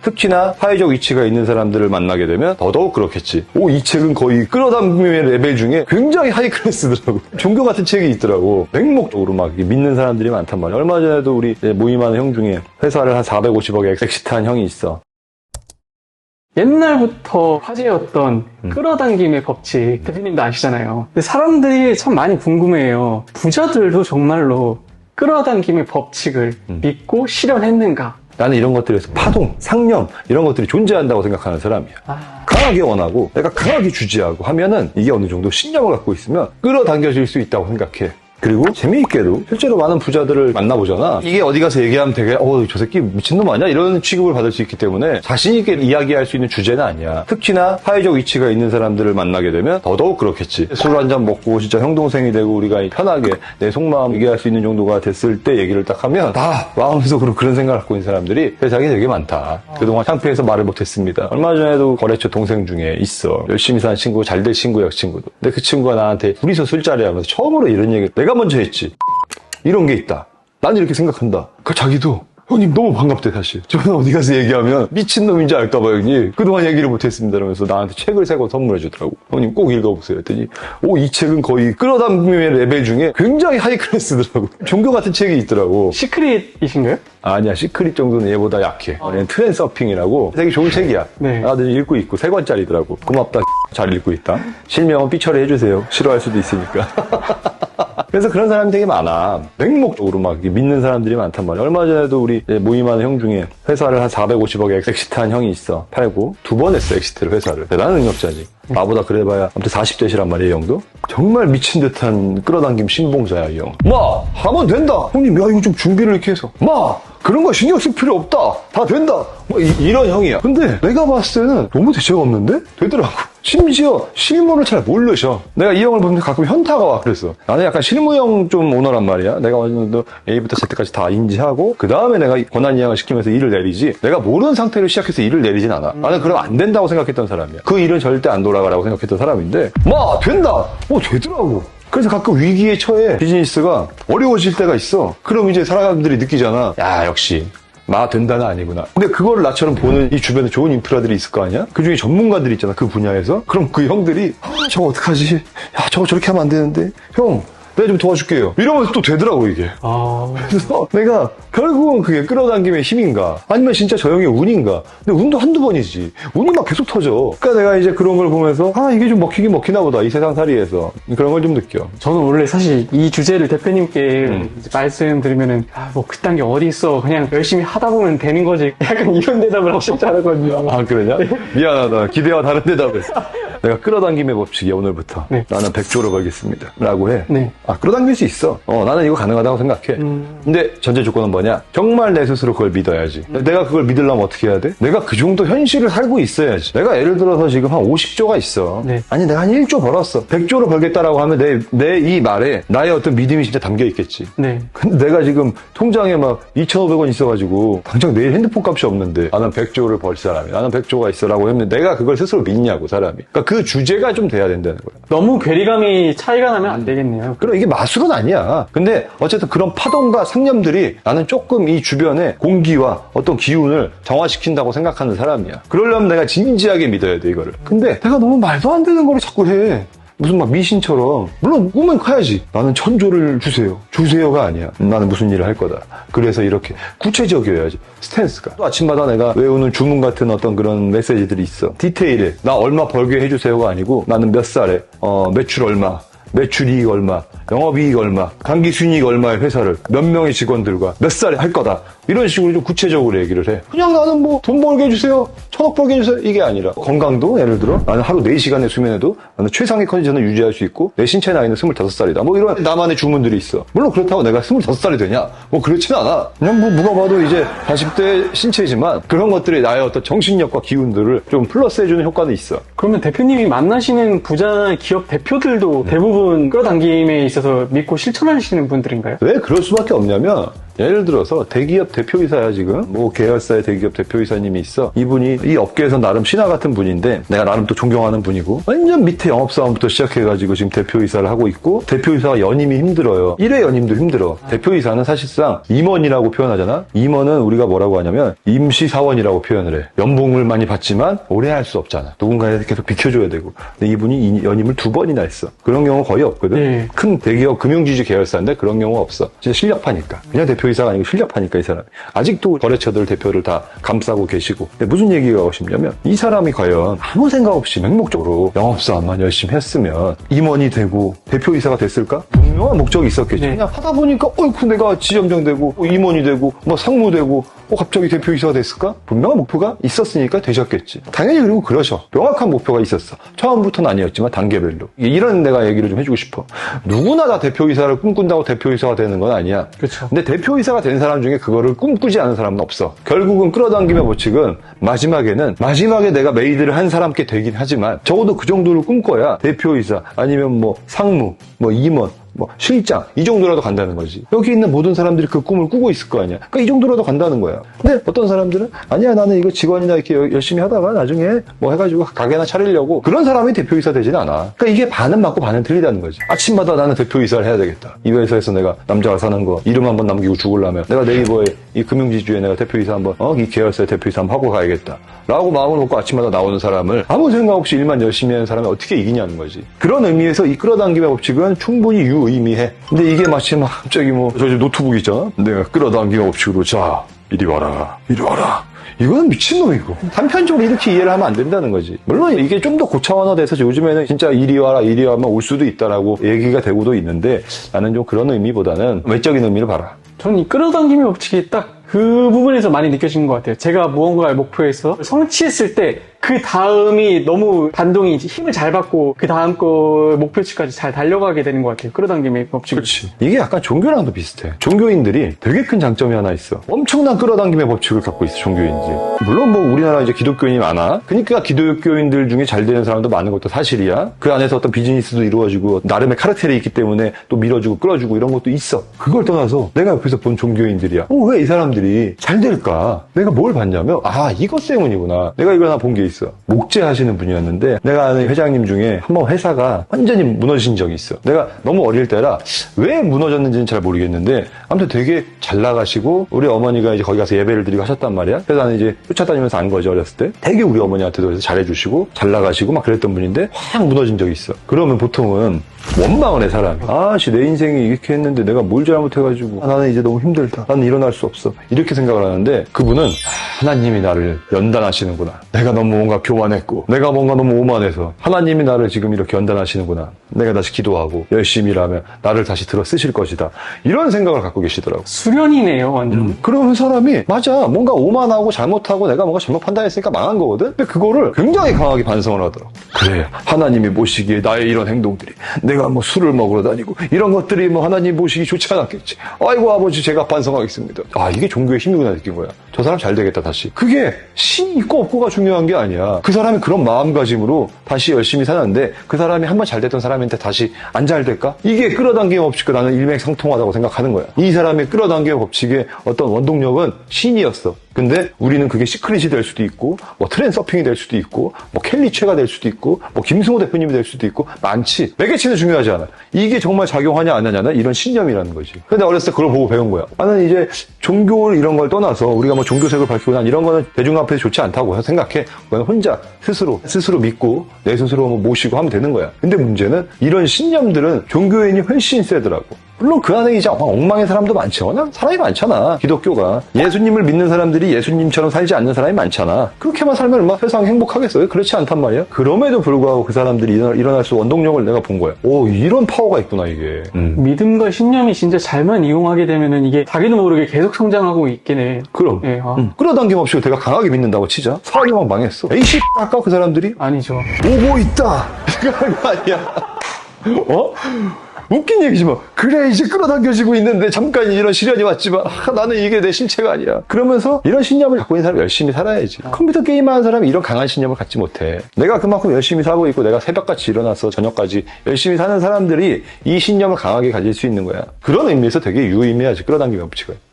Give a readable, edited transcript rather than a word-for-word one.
특히나 사회적 위치가 있는 사람들을 만나게 되면 더더욱 그렇겠지. 이 책은 거의 끌어당김의 레벨 중에 굉장히 하이 클래스더라고. 종교 같은 책이 있더라고. 맹목적으로 막 믿는 사람들이 많단 말이야. 얼마 전에도 우리 모임하는 형 중에 회사를 한 450억에 엑시트한 형이 있어. 옛날부터 화제였던 끌어당김의 법칙, 대표님도 아시잖아요. 근데 사람들이 참 많이 궁금해해요. 부자들도 정말로 끌어당김의 법칙을 믿고 실현했는가? 나는 이런 것들에서 파동, 상념 이런 것들이 존재한다고 생각하는 사람이야. 강하게 원하고 내가 강하게 주지하고 하면은 이게 어느 정도 신념을 갖고 있으면 끌어당겨질 수 있다고 생각해. 그리고 재미있게도 실제로 많은 부자들을 만나보잖아. 이게 어디 가서 얘기하면 되게 저 새끼 미친놈 아니야? 이런 취급을 받을 수 있기 때문에 자신 있게 이야기할 수 있는 주제는 아니야. 특히나 사회적 위치가 있는 사람들을 만나게 되면 더더욱 그렇겠지. 술 한잔 먹고 진짜 형 동생이 되고 우리가 편하게 내 속마음 얘기할 수 있는 정도가 됐을 때 얘기를 딱 하면 다 마음속으로 그런 생각을 갖고 있는 사람들이 세상에 되게 많다. 그동안 창피해서 말을 못했습니다. 얼마 전에도 거래처 동생 중에 있어. 열심히 사는 친구, 잘 될 친구야, 그 친구도. 근데 그 친구가 나한테 둘이서 술자리 하면서 처음으로 이런 얘기 내가 먼저 했지. 이런 게 있다. 난 이렇게 생각한다. 자기도 형님 너무 반갑대 사실. 저는 어디 가서 얘기하면 미친놈인지 알까봐 형님 그동안 얘기를 못했습니다 이러면서 나한테 책을 3권 선물해 주더라고. 형님 꼭 읽어보세요 했더니 이 책은 거의 끌어당김의 레벨 중에 굉장히 하이 클래스더라고. 종교 같은 책이 있더라고. 시크릿이신가요? 아니야, 시크릿 정도는 얘보다 약해. 얘는 트랜서핑이라고 되게 좋은 책이야. 네. 나도 읽고 있고 3권짜리더라고. 고맙다. 잘 읽고 있다. 실명은 삐처리 해주세요. 싫어할 수도 있으니까. 그래서 그런 사람이 되게 많아. 맹목적으로 막 믿는 사람들이 많단 말이야. 얼마 전에도 우리 모임하는 형 중에 회사를 한 450억에 엑시트한 형이 있어. 팔고 2번 했어, 엑시트를, 회사를. 대단한 능력자지. 나보다 그래봐야 아무튼 40대시란 말이에요, 이 형도. 정말 미친 듯한 끌어당김 신봉자야, 이 형. 하면 된다. 형님, 이거 좀 준비를 이렇게 해서. 그런 거 신경 쓸 필요 없다. 다 된다. 이런 형이야. 근데 내가 봤을 때는 너무 대책 없는데? 되더라고. 심지어 실무를 잘 모르셔. 내가 이 형을 보면 가끔 현타가 와. 그랬어. 나는 약간 실무형 좀 오너란 말이야. 내가 어느 정도 A부터 Z까지 다 인지하고 그 다음에 내가 권한 이양을 시키면서 일을 내리지, 내가 모르는 상태로 시작해서 일을 내리진 않아. 나는 그럼 안 된다고 생각했던 사람이야. 그 일은 절대 안 돌아가라고 생각했던 사람인데 된다. 되더라고. 그래서 가끔 위기에 처해 비즈니스가 어려워질 때가 있어. 그럼 이제 사람들이 느끼잖아. 야, 역시 된다는 아니구나. 근데 그거를 나처럼 보는 이 주변에 좋은 인프라들이 있을 거 아니야? 그 중에 전문가들이 있잖아, 그 분야에서. 그럼 그 형들이 저거 어떡하지? 야, 저거 저렇게 하면 안 되는데. 형, 내가 좀 도와줄게요. 이러면서 또 되더라고, 이게. 그래서 내가 결국은 그게 끌어당김의 힘인가? 아니면 진짜 저 형의 운인가? 근데 운도 한두 번이지. 운이 막 계속 터져. 그러니까 내가 이제 그런 걸 보면서 이게 좀 먹히긴 먹히나 보다, 이 세상살이에서. 그런 걸 좀 느껴. 저는 원래 사실 이 주제를 대표님께 이제 말씀드리면은 그딴 게 어디 있어. 그냥 열심히 하다 보면 되는 거지. 약간 이런 대답을 하실 줄 알았거든요. 그러냐? 미안하다. 기대와 다른 대답을. 내가 끌어당김의 법칙이야, 오늘부터. 네. 나는 100조를 벌겠습니다. 라고 해. 네. 끌어당길 수 있어. 나는 이거 가능하다고 생각해. 근데 전제 조건은 뭐냐? 정말 내 스스로 그걸 믿어야지. 내가 그걸 믿으려면 어떻게 해야 돼? 내가 그 정도 현실을 살고 있어야지. 내가 예를 들어서 지금 한 50조가 있어. 네. 아니, 내가 한 1조 벌었어. 100조를 벌겠다라고 하면 내 이 말에 나의 어떤 믿음이 진짜 담겨 있겠지. 네. 근데 내가 지금 통장에 막 2,500원 있어가지고 당장 내일 핸드폰 값이 없는데 나는 100조를 벌 사람이야. 나는 100조가 있어라고 했는데 내가 그걸 스스로 믿냐고, 사람이. 그러니까 그 주제가 좀 돼야 된다는 거야. 너무 괴리감이 차이가 나면 안 되겠네요. 그럼 이게 마술은 아니야. 근데 어쨌든 그런 파동과 상념들이 나는 조금 이 주변의 공기와 어떤 기운을 정화시킨다고 생각하는 사람이야. 그러려면 내가 진지하게 믿어야 돼, 이거를. 근데 내가 너무 말도 안 되는 거를 자꾸 해. 무슨 막 미신처럼. 물론 꿈은 커야지. 나는 1,000조를 주세요가 아니야. 나는 무슨 일을 할 거다. 그래서 이렇게 구체적이어야지, 스탠스가. 또 아침마다 내가 외우는 주문 같은 어떤 그런 메시지들이 있어. 디테일에 나 얼마 벌게 해주세요가 아니고 나는 몇 살에 매출 얼마, 매출이익 얼마, 영업이익 얼마, 당기순이익 얼마의 회사를 몇 명의 직원들과 몇 살에 할 거다. 이런 식으로 좀 구체적으로 얘기를 해. 그냥 나는 돈 벌게 해주세요, 1,000억 벌게 해주세요, 이게 아니라 건강도 예를 들어 나는 하루 4시간의 수면에도 나는 최상의 컨디션을 유지할 수 있고 내 신체 나이는 25살이다. 이런 나만의 주문들이 있어. 물론 그렇다고 내가 25살이 되냐? 그렇진 않아. 그냥 누가 봐도 이제 40대 신체지만 그런 것들이 나의 어떤 정신력과 기운들을 좀 플러스해주는 효과는 있어. 그러면 대표님이 만나시는 부자 기업 대표들도 대부분 끌어당김에 있어서 믿고 실천하시는 분들인가요? 왜 그럴 수밖에 없냐면 예를 들어서 대기업 대표이사야 지금. 뭐 계열사의 대기업 대표이사님이 있어. 이분이 이 업계에서 나름 신하 같은 분인데 내가 나름 또 존경하는 분이고 완전 밑에 영업사원부터 시작해가지고 지금 대표이사를 하고 있고 대표이사가 연임이 힘들어요. 1회 연임도 힘들어. 대표이사는 사실상 임원이라고 표현하잖아. 임원은 우리가 뭐라고 하냐면 임시사원이라고 표현을 해. 연봉을 많이 받지만 오래 할 수 없잖아. 누군가에 계속 비켜줘야 되고. 근데 이분이 연임을 2번이나 했어. 그런 경우 거의 없거든. 네. 큰 대기업 금융지주 계열사인데 그런 경우 없어. 진짜 실력파니까. 그냥 대표이사가 아니고 실력파니까 이 사람이. 아직도 거래처들 대표를 다 감싸고 계시고. 근데 무슨 얘기가 하고 싶냐면 이 사람이 과연 아무 생각 없이 맹목적으로 영업사원만 열심히 했으면 임원이 되고 대표이사가 됐을까? 분명한 목적이 있었겠지. 네. 그냥 하다 보니까 어이구 내가 지점장되고 임원이 되고 뭐 상무되고 갑자기 대표이사가 됐을까? 분명한 목표가 있었으니까 되셨겠지. 당연히 그리고 그러셔. 명확한 목표가 있었어. 처음부터는 아니었지만 단계별로. 이런 내가 얘기를 좀 해주고 싶어. 누구나 다 대표이사를 꿈꾼다고 대표이사가 되는 건 아니야. 그렇죠. 근데 대표이사가 된 사람 중에 그거를 꿈꾸지 않은 사람은 없어. 결국은 끌어당김의 법칙은 마지막에 내가 메이드를 한 사람께 되긴 하지만 적어도 그 정도를 꿈꿔야 대표이사 아니면 뭐 상무, 뭐 임원, 뭐 실장 이 정도라도 간다는 거지. 여기 있는 모든 사람들이 그 꿈을 꾸고 있을 거 아니야. 그러니까 이 정도라도 간다는 거야. 근데 어떤 사람들은 아니야 나는 이거 직원이나 이렇게 열심히 하다가 나중에 뭐 해가지고 가게나 차리려고 그런 사람이 대표이사 되진 않아. 그러니까 이게 반은 맞고 반은 틀리다는 거지. 아침마다 나는 대표이사를 해야 되겠다. 이 회사에서 내가 남자가 사는 거 이름 한번 남기고 죽으려면 내가 네이버에 이 금융지주에 내가 대표이사 한번 이 계열사의 대표이사 한번 하고 가야겠다 라고 마음을 먹고 아침마다 나오는 사람을 아무 생각 없이 일만 열심히 하는 사람이 어떻게 이기냐는 거지. 그런 의미에서 이 끌어당김의 법칙은 충분히 유의미해. 근데 이게 마치 막 갑자기 뭐 저 노트북 있잖아. 내가 끌어당김의 법칙으로 자 이리 와라 이거는 미친놈이고 단편적으로 이렇게 이해를 하면 안 된다는 거지. 물론 이게 좀 더 고차원화돼서 요즘에는 진짜 이리 와라면 올 수도 있다라고 얘기가 되고도 있는데 나는 좀 그런 의미보다는 외적인 의미를 봐라. 저는 이 끌어당김의 법칙이 딱 그 부분에서 많이 느껴지는 것 같아요. 제가 무언가를 목표해서 성취했을 때 그 다음이 너무 반동이 힘을 잘 받고 그 다음 거 목표치까지 잘 달려가게 되는 것 같아요. 끌어당김의 법칙. 그렇지. 이게 약간 종교랑도 비슷해. 종교인들이 되게 큰 장점이 하나 있어. 엄청난 끌어당김의 법칙을 갖고 있어, 종교인들이. 물론 뭐 우리나라 이제 기독교인이 많아. 그러니까 기독교인들 중에 잘 되는 사람도 많은 것도 사실이야. 그 안에서 어떤 비즈니스도 이루어지고 나름의 카르텔이 있기 때문에 또 밀어주고 끌어주고 이런 것도 있어. 그걸 떠나서 내가 옆에서 본 종교인들이야. 왜 이 사람들이 잘 될까? 내가 뭘 봤냐면 이것 때문이구나. 내가 이걸 하나 본 게 있어. 목재 하시는 분이었는데 내가 아는 회장님 중에 한번 회사가 완전히 무너진 적이 있어. 내가 너무 어릴 때라 왜 무너졌는지는 잘 모르겠는데 아무튼 되게 잘 나가시고 우리 어머니가 이제 거기 가서 예배를 드리고 하셨단 말이야. 그래서 나는 이제 쫓아다니면서 안 거지 어렸을 때. 되게 우리 어머니한테도 그래서 잘해주시고 잘 나가시고 막 그랬던 분인데 확 무너진 적이 있어. 그러면 보통은 원망을 해 사람이. 내 인생이 이렇게 했는데 내가 뭘 잘못해가지고 나는 이제 너무 힘들다. 나는 일어날 수 없어. 이렇게 생각을 하는데 그분은 하나님이 나를 연단하시는구나. 내가 너무 뭔가 교만했고 내가 뭔가 너무 오만해서 하나님이 나를 지금 이렇게 연단하시는구나. 내가 다시 기도하고 열심히 일하면 나를 다시 들어 쓰실 것이다. 이런 생각을 갖고 계시더라고. 수련이네요, 완전. 그러면 사람이 맞아. 뭔가 오만하고 잘못하고 내가 뭔가 잘못 판단했으니까 망한 거거든. 근데 그거를 굉장히 강하게 반성을 하더라고. 그래. 하나님이 보시기에 나의 이런 행동들이 내가 뭐 술을 먹으러 다니고 이런 것들이 뭐 하나님 보시기 좋지 않았겠지. 아이고 아버지 제가 반성하겠습니다. 이게 종교의 힘이구나 느낀 거야. 저 사람 잘 되겠다 다시. 그게 신이 있고 없고가 중요한 게 아니야. 그 사람이 그런 마음가짐으로 다시 열심히 사는데 그 사람이 한번 잘 됐던 사람한테 다시 안 잘 될까? 이게 끌어당김의 법칙과 나는 일맥상통하다고 생각하는 거야. 이 사람의 끌어당김의 법칙의 어떤 원동력은 신이었어. 근데 우리는 그게 시크릿이 될 수도 있고 뭐 트렌드 서핑이 될 수도 있고 뭐 켈리체가 될 수도 있고 뭐 김승호 대표님이 될 수도 있고 많지. 매개체는 중요하지 않아. 이게 정말 작용하냐 안 하냐는 이런 신념이라는 거지. 근데 어렸을 때 그걸 보고 배운 거야. 나는 이제 종교를 이런 걸 떠나서 우리가 뭐 종교색을 밝히고 난 이런 거는 대중 앞에서 좋지 않다고 생각해. 그건 혼자 스스로 믿고 내 스스로 모시고 하면 되는 거야. 근데 문제는 이런 신념들은 종교인이 훨씬 세더라고. 물론 그 안에 이제 엉망의 사람도 많죠. 워낙 사람이 많잖아. 기독교가. 예수님을 믿는 사람들이 예수님처럼 살지 않는 사람이 많잖아. 그렇게만 살면 얼마나 세상 행복하겠어요? 그렇지 않단 말이야. 그럼에도 불구하고 그 사람들이 일어날 수 원동력을 내가 본 거야. 이런 파워가 있구나 이게. 믿음과 신념이 진짜 잘만 이용하게 되면은 이게 자기도 모르게 계속 성장하고 있긴 해. 그럼. 예, 끌어당김 없이 내가 강하게 믿는다고 치자. 사람이 막 망했어. 에이씨 아까 그 사람들이 아니죠. 오고 있다. 이거 하는 거 아니야. 웃긴 얘기지만 그래 이제 끌어당겨지고 있는데 잠깐 이런 시련이 왔지만 나는 이게 내 신체가 아니야. 그러면서 이런 신념을 갖고 있는 사람이 열심히 살아야지. 컴퓨터 게임하는 사람이 이런 강한 신념을 갖지 못해. 내가 그만큼 열심히 살고 있고 내가 새벽같이 일어나서 저녁까지 열심히 사는 사람들이 이 신념을 강하게 가질 수 있는 거야. 그런 의미에서 되게 유의미하지 끌어당김의 법칙은.